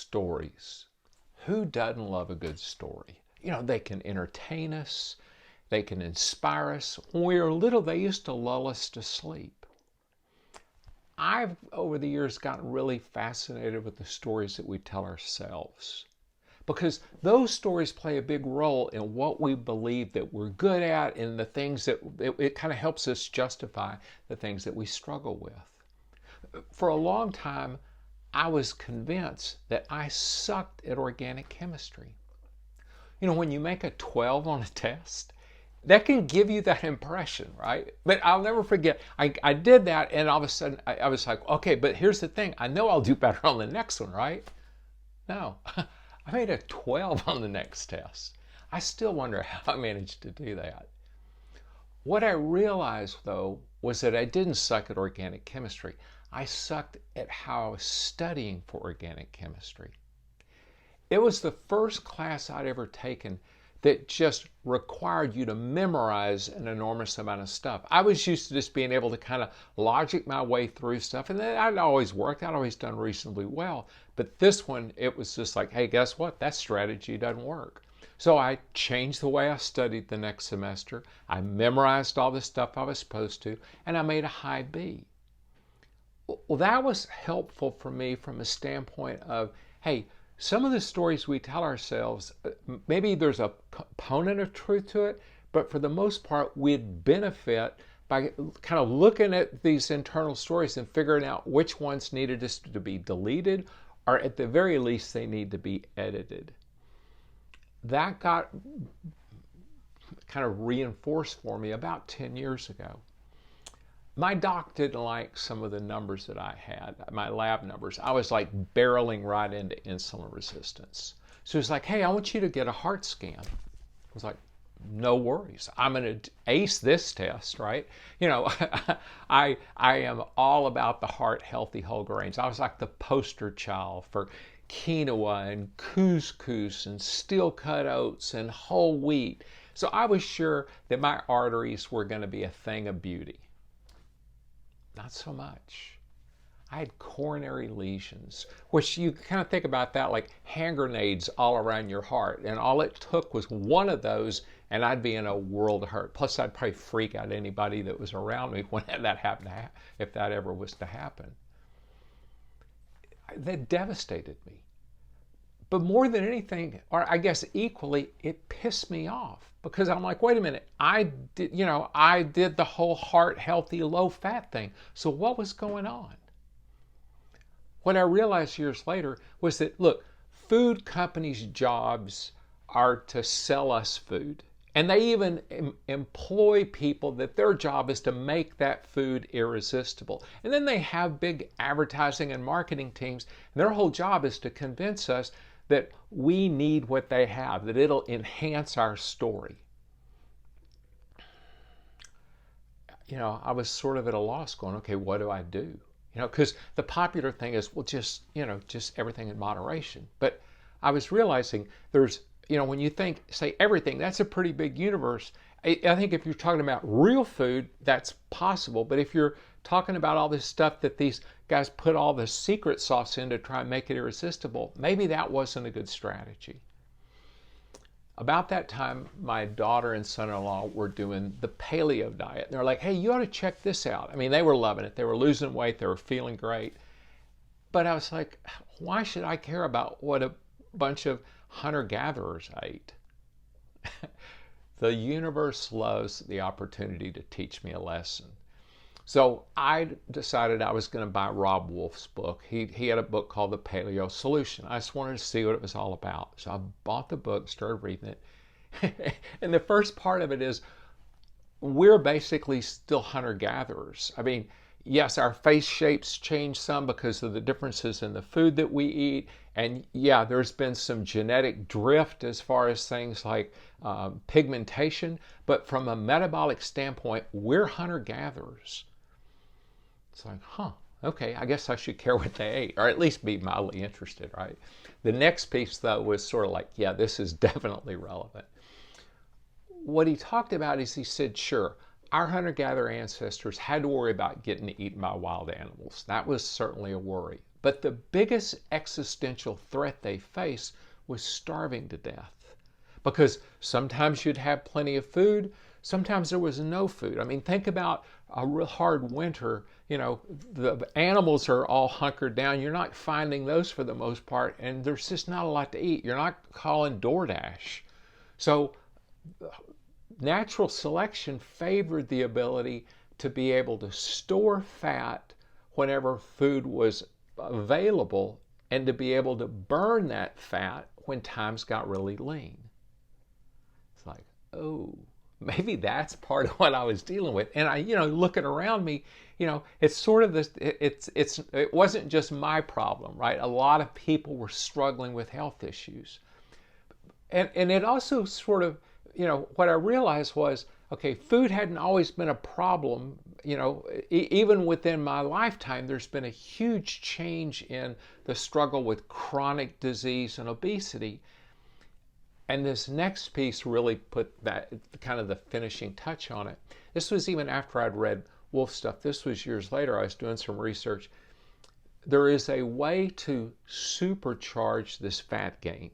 stories. Who doesn't love a good story? You know, they can entertain us. They can inspire us. When we were little, they used to lull us to sleep. I've, over the years, gotten really fascinated with the stories that we tell ourselves, because those stories play a big role in what we believe that we're good at and the things that it kind of helps us justify the things that we struggle with. For a long time, I was convinced that I sucked at organic chemistry. You know, when you make a 12 on a test, that can give you that impression, right? But I'll never forget, I did that, and all of a sudden I was like, okay, but here's the thing. I know I'll do better on the next one, right? No. I made a 12 on the next test. I still wonder how I managed to do that. What I realized, though, was that I didn't suck at organic chemistry. I sucked at how I was studying for organic chemistry. It was the first class I'd ever taken that just required you to memorize an enormous amount of stuff. I was used to just being able to kind of logic my way through stuff, and that always worked. I'd always done reasonably well. But this one, it was just like, hey, guess what? That strategy doesn't work. So I changed the way I studied the next semester. I memorized all the stuff I was supposed to, and I made a high B. Well, that was helpful for me from a standpoint of, hey, some of the stories we tell ourselves, maybe there's a component of truth to it, but for the most part, we'd benefit by kind of looking at these internal stories and figuring out which ones needed to be deleted, or at the very least, they need to be edited. That got kind of reinforced for me about 10 years ago. My doc didn't like some of the numbers that I had, my lab numbers. I was like barreling right into insulin resistance. So he's like, hey, I want you to get a heart scan. I was like, no worries. I'm going to ace this test, right? You know, I am all about the heart healthy whole grains. I was like the poster child for quinoa and couscous and steel cut oats and whole wheat. So I was sure that my arteries were going to be a thing of beauty. Not so much. I had coronary lesions, which you kind of think about that like hand grenades all around your heart. And all it took was one of those and I'd be in a world of hurt. Plus I'd probably freak out anybody that was around me when that happened, if that ever was to happen. That devastated me. But more than anything, or I guess equally, it pissed me off because I'm like, wait a minute, I did the whole heart healthy, low fat thing. So what was going on? What I realized years later was that, look, food companies' jobs are to sell us food. And they even employ people that their job is to make that food irresistible. And then they have big advertising and marketing teams, and their whole job is to convince us that we need what they have, that it'll enhance our story. You know, I was sort of at a loss going, okay, what do I do? You know, because the popular thing is, well, just everything in moderation. But I was realizing there's, when you think, say, everything, that's a pretty big universe. I think if you're talking about real food, that's possible. But if you're talking about all this stuff that these guys put all the secret sauce in to try and make it irresistible, maybe that wasn't a good strategy. About that time, my daughter and son-in-law were doing the paleo diet. They're like, hey, you ought to check this out. I mean, they were loving it. They were losing weight. They were feeling great. But I was like, why should I care about what a bunch of hunter-gatherers ate? The universe loves the opportunity to teach me a lesson. So I decided I was going to buy Rob Wolf's book. He had a book called The Paleo Solution. I just wanted to see what it was all about. So I bought the book, started reading it. And the first part of it is, we're basically still hunter-gatherers. I mean, yes, our face shapes change some because of the differences in the food that we eat. And yeah, there's been some genetic drift as far as things like pigmentation. But from a metabolic standpoint, we're hunter-gatherers. It's like, okay, I guess I should care what they ate, or at least be mildly interested, right? The next piece, though, was sort of like, yeah, this is definitely relevant. What he talked about is he said, sure, our hunter-gatherer ancestors had to worry about getting eaten by wild animals. That was certainly a worry. But the biggest existential threat they faced was starving to death. Because sometimes you'd have plenty of food, sometimes there was no food. I mean, think about a real hard winter. The animals are all hunkered down. You're not finding those for the most part, and there's just not a lot to eat. You're not calling DoorDash. So natural selection favored the ability to be able to store fat whenever food was available and to be able to burn that fat when times got really lean. It's like, oh, maybe that's part of what I was dealing with. And I, looking around me, it's sort of this, it wasn't just my problem, right? A lot of people were struggling with health issues. And it also sort of, what I realized was, okay, food hadn't always been a problem. Even within my lifetime, there's been a huge change in the struggle with chronic disease and obesity. And this next piece really put that kind of the finishing touch on it. This was even after I'd read Wolf Stuff. This was years later. I was doing some research. There is a way to supercharge this fat gain.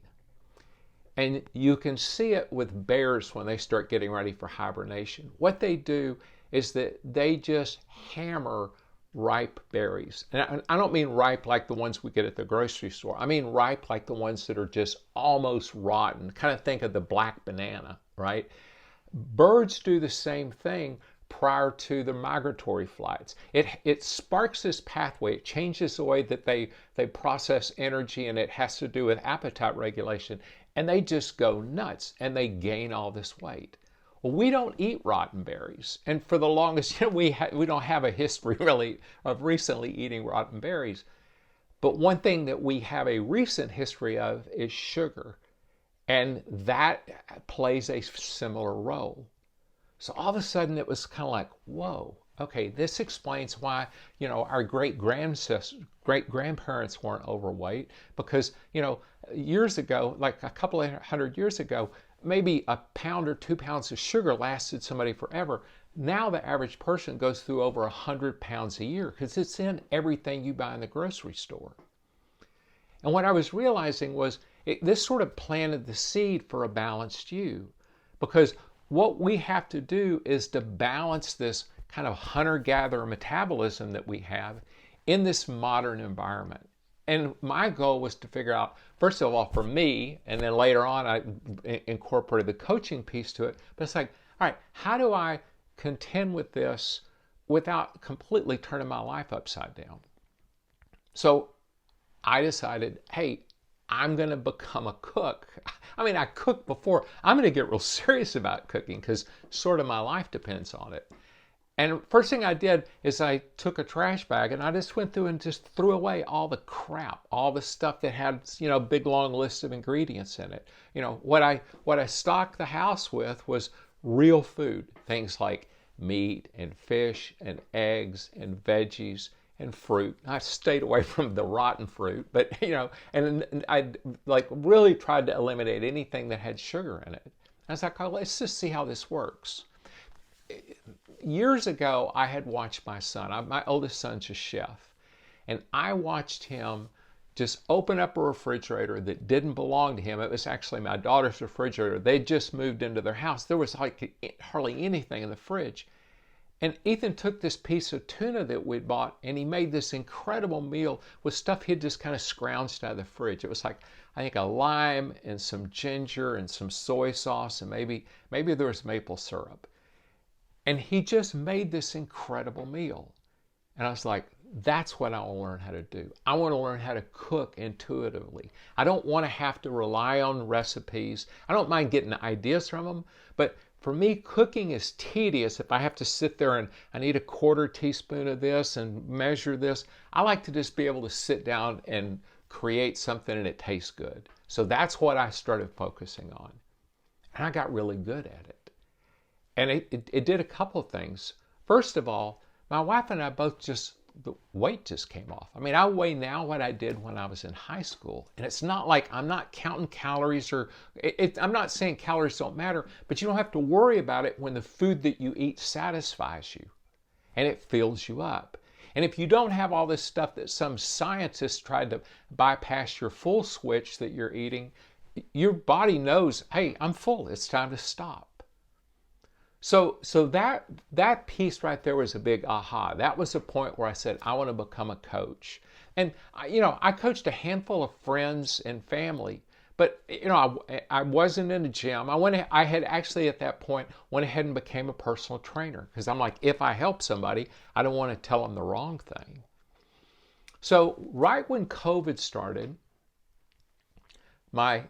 And you can see it with bears when they start getting ready for hibernation. What they do is that they just hammer ripe berries. And I don't mean ripe like the ones we get at the grocery store. I mean ripe like the ones that are just almost rotten. Kind of think of the black banana, right? Birds do the same thing prior to the migratory flights. It sparks this pathway. It changes the way that they process energy, and it has to do with appetite regulation. And they just go nuts, and they gain all this weight. Well, we don't eat rotten berries. And for the longest, we don't have a history really of recently eating rotten berries. But one thing that we have a recent history of is sugar. And that plays a similar role. So all of a sudden it was kind of like, whoa, okay, this explains why, our great-grandparents weren't overweight, because, years ago, like a couple of 100 years ago, maybe a pound or 2 pounds of sugar lasted somebody forever. Now the average person goes through over 100 pounds a year because it's in everything you buy in the grocery store. And what I was realizing was this sort of planted the seed for a balanced you, because what we have to do is to balance this kind of hunter-gatherer metabolism that we have in this modern environment. And my goal was to figure out, first of all, for me, and then later on I incorporated the coaching piece to it, but it's like, all right, how do I contend with this without completely turning my life upside down? So I decided, hey, I'm going to become a cook. I mean, I cooked before. I'm going to get real serious about cooking because sort of my life depends on it. And first thing I did is I took a trash bag and I just went through and just threw away all the crap, all the stuff that had, a big long list of ingredients in it. What I stocked the house with was real food, things like meat and fish and eggs and veggies and fruit. I stayed away from the rotten fruit, but and I really tried to eliminate anything that had sugar in it. I was like, oh, let's just see how this works. Years ago, I had watched my son. My oldest son's a chef, and I watched him just open up a refrigerator that didn't belong to him. It was actually my daughter's refrigerator. They'd just moved into their house. There was hardly anything in the fridge. And Ethan took this piece of tuna that we'd bought, and he made this incredible meal with stuff he'd just kind of scrounged out of the fridge. It was like, I think, a lime and some ginger and some soy sauce, and maybe there was maple syrup. And he just made this incredible meal. And I was like, that's what I want to learn how to do. I want to learn how to cook intuitively. I don't want to have to rely on recipes. I don't mind getting ideas from them, but for me, cooking is tedious if I have to sit there and I need a 1/4 teaspoon of this and measure this. I like to just be able to sit down and create something and it tastes good. So that's what I started focusing on. And I got really good at it. And it did a couple of things. First of all, my wife and I both the weight just came off. I mean, I weigh now what I did when I was in high school. And it's not like I'm not counting calories I'm not saying calories don't matter, but you don't have to worry about it when the food that you eat satisfies you and it fills you up. And if you don't have all this stuff that some scientists tried to bypass your full switch that you're eating, your body knows, hey, I'm full, it's time to stop. So that piece right there was a big aha. That was a point where I said, I want to become a coach. And I coached a handful of friends and family, but I wasn't in a gym. I had actually at that point went ahead and became a personal trainer, because I'm like, if I help somebody, I don't want to tell them the wrong thing. So right when COVID started, my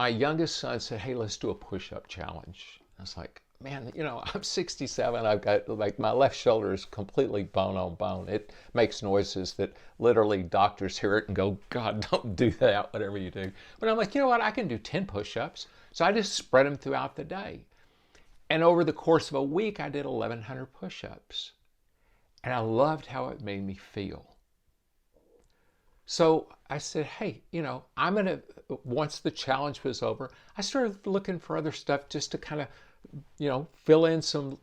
youngest son said, hey, let's do a push-up challenge. I was like, man, I'm 67. I've got, like, my left shoulder is completely bone on bone. It makes noises that literally doctors hear it and go, God, don't do that, whatever you do. But I'm like, you know what? I can do 10 push-ups. So I just spread them throughout the day. And over the course of a week, I did 1,100 push-ups. And I loved how it made me feel. So I said, hey, once the challenge was over, I started looking for other stuff just to kind of, fill in some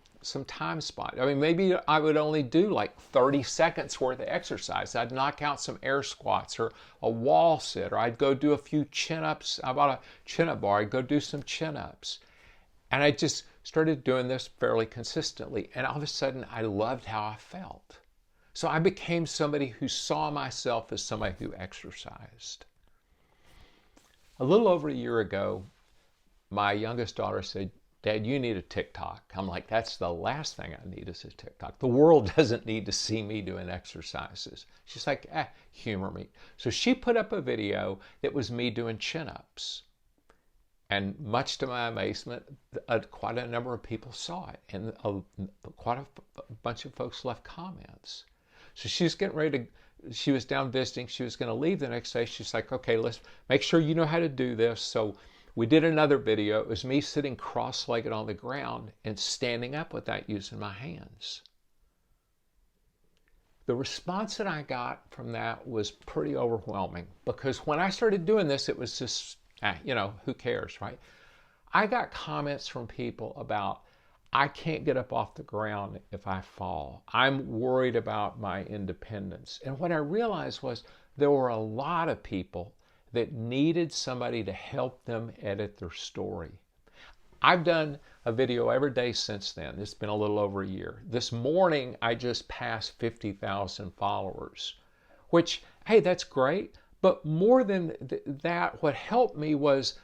time spot. I mean, maybe I would only do like 30 seconds worth of exercise. I'd knock out some air squats or a wall sit, or I'd go do a few chin-ups. I bought a chin-up bar. I'd go do some chin-ups. And I just started doing this fairly consistently. And all of a sudden, I loved how I felt. So I became somebody who saw myself as somebody who exercised. A little over a year ago, my youngest daughter said, Dad, you need a TikTok. I'm like, that's the last thing I need is a TikTok. The world doesn't need to see me doing exercises. She's like, humor me. So she put up a video that was me doing chin-ups. And much to my amazement, quite a number of people saw it. And quite a bunch of folks left comments. So she's getting ready to, she was down visiting. She was going to leave the next day. She's like, okay, let's make sure you know how to do this. So we did another video. It was me sitting cross-legged on the ground and standing up without using my hands. The response that I got from that was pretty overwhelming, because when I started doing this, it was just, who cares, right? I got comments from people about, I can't get up off the ground if I fall. I'm worried about my independence. And what I realized was there were a lot of people that needed somebody to help them edit their story. I've done a video every day since then. It's been a little over a year. This morning, I just passed 50,000 followers, which, hey, that's great. But more than that, what helped me was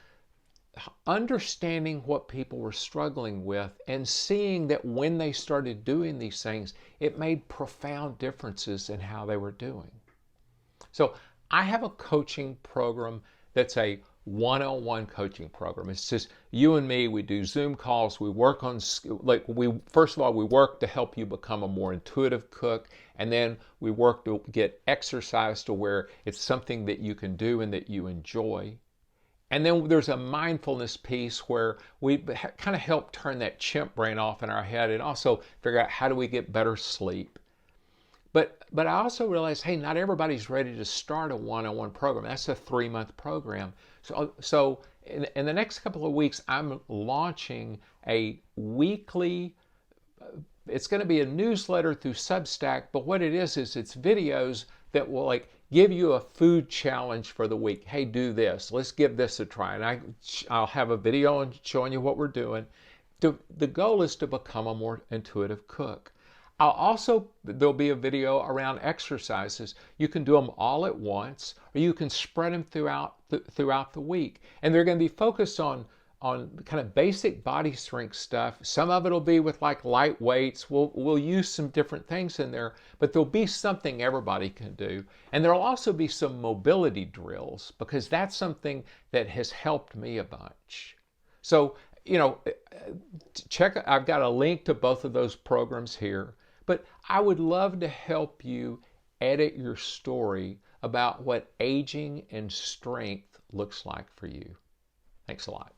understanding what people were struggling with and seeing that when they started doing these things, it made profound differences in how they were doing. So I have a coaching program that's a one-on-one coaching program. It's just you and me. We do Zoom calls. We work on, first of all, we work to help you become a more intuitive cook. And then we work to get exercise to where it's something that you can do and that you enjoy. And then there's a mindfulness piece where we kind of help turn that chimp brain off in our head and also figure out how do we get better sleep. But I also realized, hey, not everybody's ready to start a one-on-one program. That's a 3-month program. So in the next couple of weeks, I'm launching a weekly, it's going to be a newsletter through Substack, but what it is it's videos that will give you a food challenge for the week. Hey, do this. Let's give this a try. And I'll have a video showing you what we're doing. The goal is to become a more intuitive cook. There'll be a video around exercises. You can do them all at once, or you can spread them throughout the week. And they're going to be focused on kind of basic body strength stuff. Some of it will be with light weights. We'll use some different things in there, but there'll be something everybody can do. And there'll also be some mobility drills, because that's something that has helped me a bunch. So, I've got a link to both of those programs here. But I would love to help you edit your story about what aging and strength looks like for you. Thanks a lot.